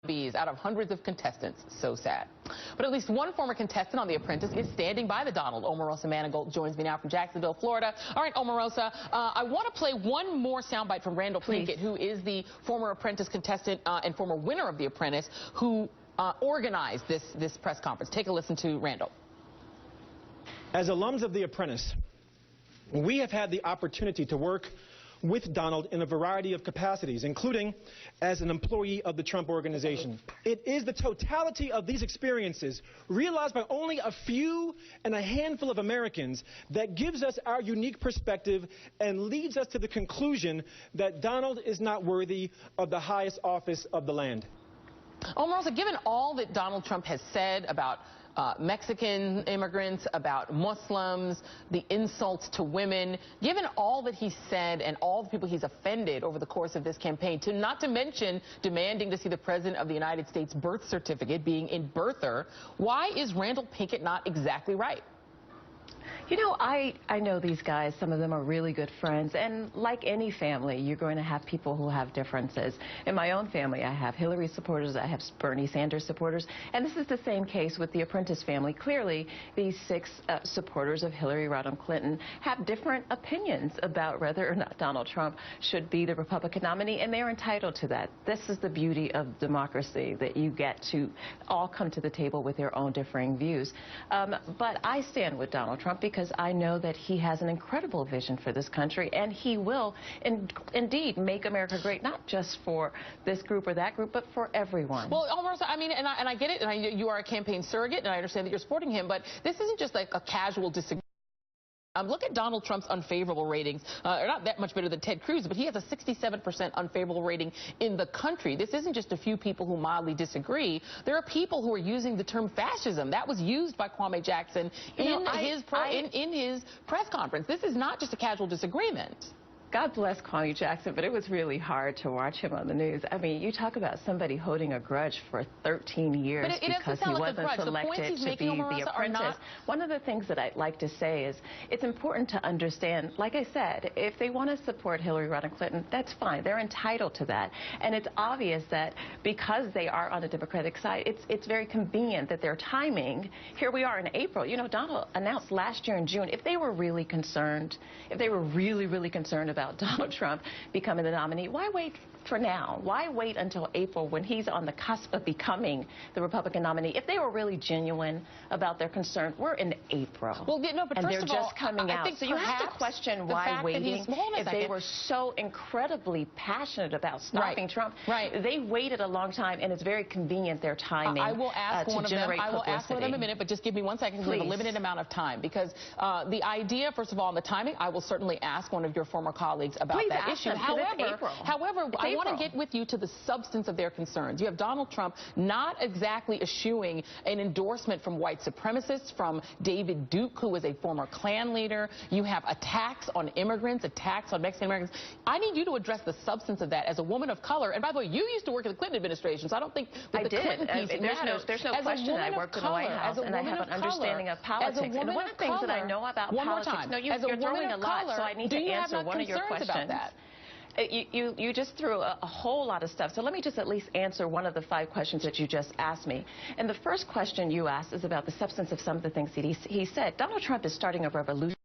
out of hundreds of contestants. So sad. But at least one former contestant on The Apprentice is standing by the Donald. Omarosa Manigault joins me now from Jacksonville, Florida. All right, Omarosa, I want to play one more soundbite from Randall Pinkett, who is the former Apprentice contestant and former winner of The Apprentice, who organized this press conference. Take a listen to Randall. As alums of The Apprentice, we have had the opportunity to work with Donald in a variety of capacities, including as an employee of the Trump Organization. It is the totality of these experiences, realized by only a few and a handful of Americans, that gives us our unique perspective and leads us to the conclusion that Donald is not worthy of the highest office of the land. Omarosa, given all that Donald Trump has said about Mexican immigrants, about Muslims, the insults to women, given all that he said and all the people he's offended over the course of this campaign, not to mention demanding to see the President of the United States birth certificate, being in birther, why is Randall Pinkett not exactly right? You know, I know these guys. Some of them are really good friends. And like any family, you're going to have people who have differences. In my own family, I have Hillary supporters, I have Bernie Sanders supporters. And this is the same case with the Apprentice family. Clearly, these six supporters of Hillary Rodham Clinton have different opinions about whether or not Donald Trump should be the Republican nominee. And they're entitled to that. This is the beauty of democracy, that you get to all come to the table with their own differing views. But I stand with Donald Trump because I know that he has an incredible vision for this country, and he will indeed make America great, not just for this group or that group, but for everyone. Well, Omarosa, I mean, and I get it, and you are a campaign surrogate, and I understand that you're supporting him, but this isn't just like a casual disagreement. Look at Donald Trump's unfavorable ratings. They're not that much better than Ted Cruz, but he has a 67% unfavorable rating in the country. This isn't just a few people who mildly disagree. There are people who are using the term fascism. That was used by Kwame Jackson in his press conference. This is not just a casual disagreement. God bless Kwame Jackson, but it was really hard to watch him on the news. I mean, you talk about somebody holding a grudge for 13 years because he wasn't selected to be the Apprentice. One of the things that I'd like to say is it's important to understand, like I said, if they want to support Hillary Rodham Clinton, that's fine. They're entitled to that. And it's obvious that because they are on the Democratic side, it's very convenient that their timing, here we are in April. You know, Donald announced last year in June, if they were really concerned, if they were really concerned about Donald Trump becoming the nominee, why wait for now? Why wait until April when he's on the cusp of becoming the Republican nominee? If they were really genuine about their concern, we're in April. Well, no, but and first they're of all, just coming out. So you have to question why waiting. If they were so incredibly passionate about stopping Trump, they waited a long time, and it's very convenient their timing. I will ask one of them. I will ask one of them in a minute, but just give me 1 second because we have a limited amount of time. Because the idea, first of all, on the timing, I will certainly ask one of your former colleagues about that issue. However, I want to get with you to the substance of their concerns. You have Donald Trump not exactly eschewing an endorsement from white supremacists, from David Duke, who was a former Klan leader. You have attacks on immigrants, attacks on Mexican Americans. I need you to address the substance of that as a woman of color. And by the way, you used to work in the Clinton administration, so I don't think that the Clinton piece matters. There's no question I worked in the White House, and I have an understanding of politics. And one of the things that I know about politics, no, you're throwing a lot, so I need to answer one of your questions. You just threw a whole lot of stuff. So let me just at least answer one of the 5 questions that you just asked me. And the first question you asked is about the substance of some of the things that he said. Donald Trump is starting a revolution.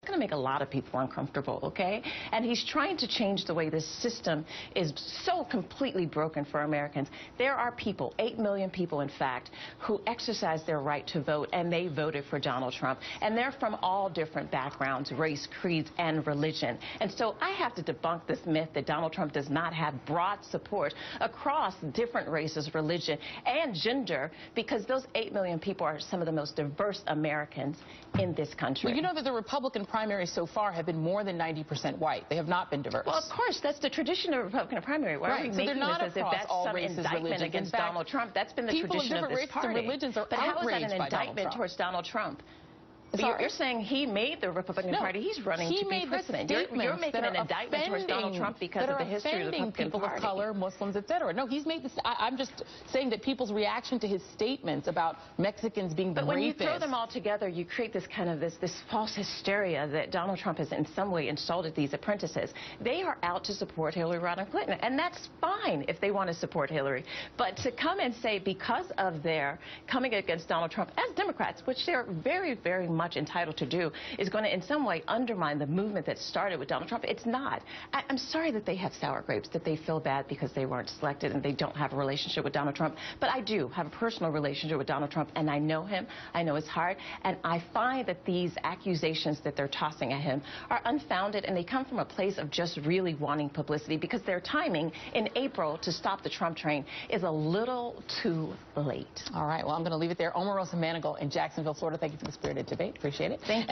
It's going to make a lot of people uncomfortable, okay? And he's trying to change the way this system is so completely broken for Americans. There are people, 8 million people, in fact, who exercise their right to vote, and they voted for Donald Trump. And they're from all different backgrounds, race, creeds, and religion. And so I have to debunk this myth that Donald Trump does not have broad support across different races, religion, and gender, because those 8 million people are some of the most diverse Americans in this country. Well, you know that the Republican primaries so far have been more than 90% white. They have not been diverse. Well, of course, that's the tradition of Republican primary. Why are we making this as if that's some indictment against Donald Trump? That's been the tradition of this party. Religions are but how is that an indictment towards Donald Trump? You're saying he made the Republican Party. He's running to be president. You're making an indictment towards Donald Trump because of the history of the Republican people Party. Of color, Muslims, etc. No, he's made this. I'm just saying that people's reaction to his statements about Mexicans being But rapists. when you throw them all together, you create this kind of this false hysteria that Donald Trump has in some way insulted these apprentices. They are out to support Hillary Rodham Clinton, and that's fine if they want to support Hillary. But to come and say because of their coming against Donald Trump as Democrats, which they're very, very much entitled to do, is going to in some way undermine the movement that started with Donald Trump. It's not. I'm sorry that they have sour grapes, that they feel bad because they weren't selected and they don't have a relationship with Donald Trump. But I do have a personal relationship with Donald Trump, and I know him. I know his heart. And I find that these accusations that they're tossing at him are unfounded, and they come from a place of just really wanting publicity because their timing in April to stop the Trump train is a little too late. All right. Well, I'm going to leave it there. Omarosa Manigault in Jacksonville, Florida. Thank you for the spirited debate. Appreciate it. Thank you.